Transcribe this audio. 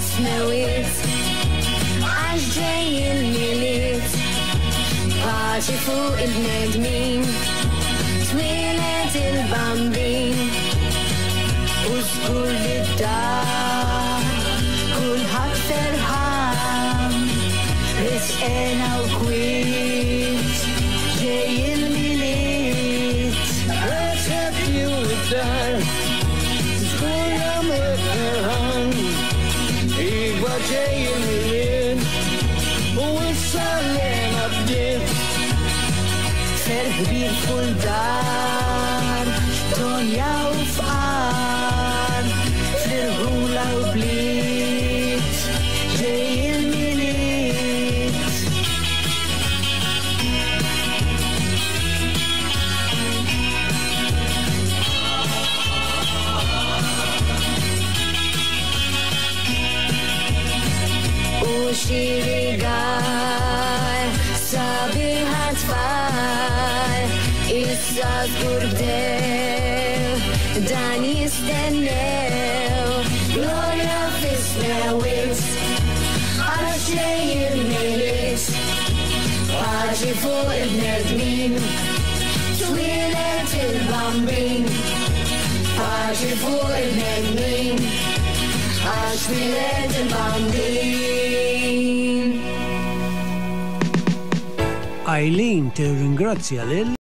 fisnewit għax ġej il-miliet paċi fuq il-bnedmin twilet il-bambin u żgur li d-dar kulħadd ferħan risqena u kwiet ġej il-miliet reċetti u d-dar Iwa ġej il-miliet u s-sallena bdiet ferħbir kull dar tonja u fqar firħula u bliet ġej il-miliet Xirigar sabiħ ħatfall issa żgur bdew dan jistennew Gloria fisnewit għax ġej il-miliet paċi fuq il-bnedmin twilet il-bambin paċi fuq il-bnedmin għax twilet il-bambin Eileen tirringrazzja lil